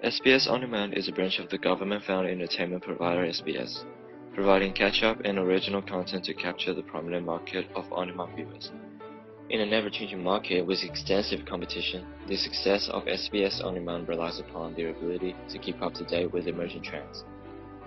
SBS On Demand is a branch of the government-funded entertainment provider SBS, providing catch-up and original content to capture the prominent market of on-demand viewers. In an ever-changing market with extensive competition, the success of SBS On Demand relies upon their ability to keep up to date with emerging trends.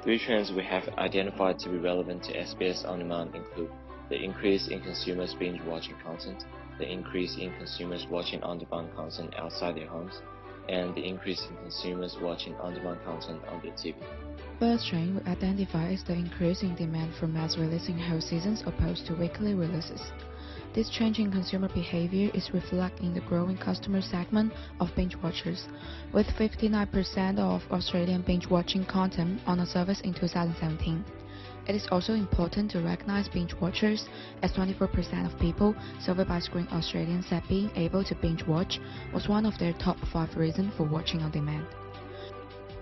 3 trends we have identified to be relevant to SBS On Demand include the increase in consumers binge-watching content, the increase in consumers watching on-demand content outside their homes, and the increase in consumers watching on-demand content on their TV. First trend we identify is the increase in demand for mass releasing whole seasons opposed to weekly releases. This change in consumer behavior is reflected in the growing customer segment of binge watchers, with 59% of Australian binge-watching content on the service in 2017. It is also important to recognize binge watchers, as 24% of people surveyed by Screen Australia said being able to binge watch was one of their top 5 reasons for watching on demand.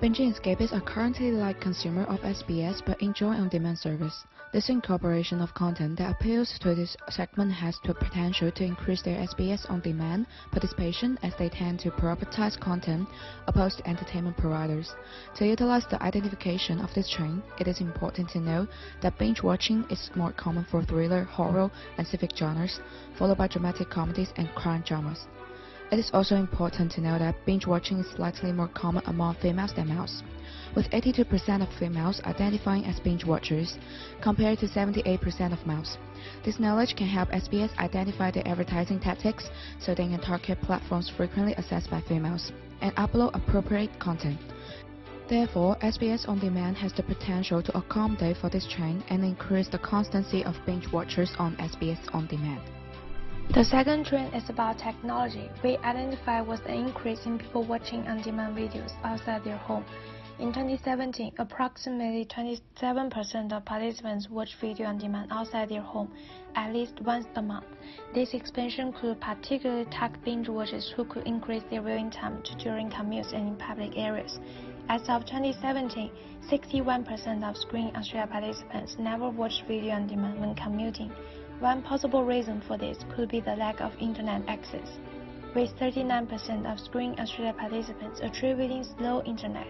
Binging escapists are currently like consumers of SBS but enjoy on-demand service. This incorporation of content that appeals to this segment has the potential to increase their SBS on-demand participation, as they tend to prioritize content opposed to entertainment providers. To utilize the identification of this trend, it is important to know that binge watching is more common for thriller, horror, and civic genres, followed by dramatic comedies and crime dramas. It is also important to know that binge watching is slightly more common among females than males, with 82% of females identifying as binge watchers, compared to 78% of males. This knowledge can help SBS identify their advertising tactics so they can target platforms frequently accessed by females and upload appropriate content. Therefore, SBS On Demand has the potential to accommodate for this trend and increase the constancy of binge watchers on SBS On Demand. The second trend is about technology. We identify was the increase in people watching on-demand videos outside their home. In 2017, approximately 27% of participants watch video on demand outside their home at least once a month. This expansion could particularly target binge watchers who could increase their viewing time during commutes and in public areas. As of 2017, 61% of Screen Australia participants never watched video on demand when commuting. One possible reason for this could be the lack of internet access, with 39% of Screen Australia participants attributing slow internet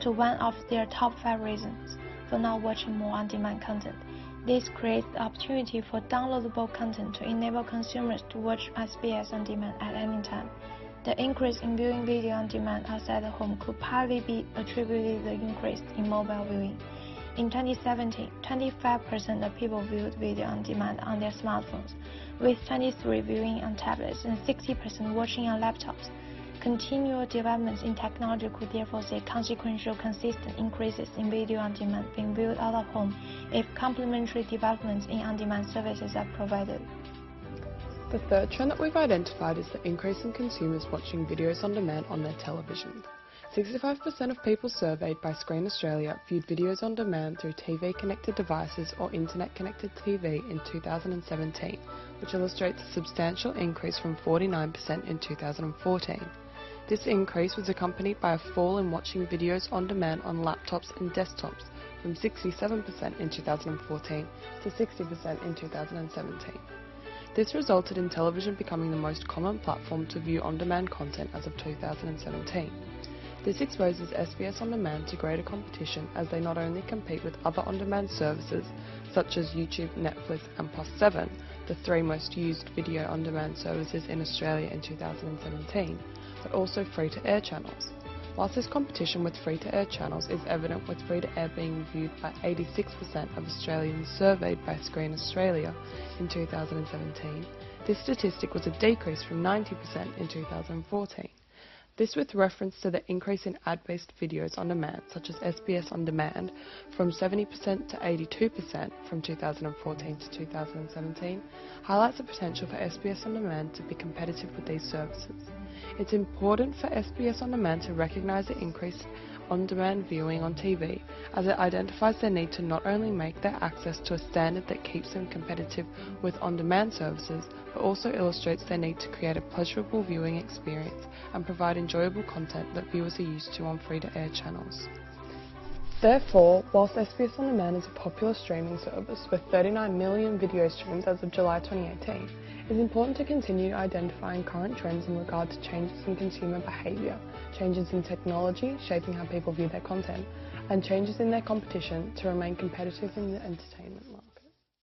to one of their top 5 reasons for not watching more on-demand content. This creates the opportunity for downloadable content to enable consumers to watch SBS on demand at any time. The increase in viewing video on demand outside the home could partly be attributed to the increase in mobile viewing. In 2017, 25% of people viewed video on demand on their smartphones, with 23% viewing on tablets and 60% watching on laptops. Continual developments in technology could therefore see consequential consistent increases in video on demand being viewed out of home if complementary developments in on-demand services are provided. The third trend that we've identified is the increase in consumers watching videos on demand on their television. 65% of people surveyed by Screen Australia viewed videos on demand through TV-connected devices or internet-connected TV in 2017, which illustrates a substantial increase from 49% in 2014. This increase was accompanied by a fall in watching videos on demand on laptops and desktops from 67% in 2014 to 60% in 2017. This resulted in television becoming the most common platform to view on-demand content as of 2017. This exposes SBS On Demand to greater competition, as they not only compete with other on-demand services such as YouTube, Netflix and Plus7, the 3 most used video on-demand services in Australia in 2017, but also free-to-air channels. Whilst this competition with free-to-air channels is evident, with free-to-air being viewed by 86% of Australians surveyed by Screen Australia in 2017, this statistic was a decrease from 90% in 2014. This with reference to the increase in ad-based videos on demand, such as SBS On Demand, from 70% to 82% from 2014 to 2017, highlights the potential for SBS On Demand to be competitive with these services. It's important for SBS On Demand to recognise the increase on-demand viewing on TV, as it identifies their need to not only make their access to a standard that keeps them competitive with on-demand services, but also illustrates their need to create a pleasurable viewing experience and provide enjoyable content that viewers are used to on free-to-air channels. Therefore, whilst SBS On Demand is a popular streaming service with 39 million video streams as of July 2018, It's important to continue identifying current trends in regard to changes in consumer behaviour, changes in technology shaping how people view their content, and changes in their competition to remain competitive in the entertainment market.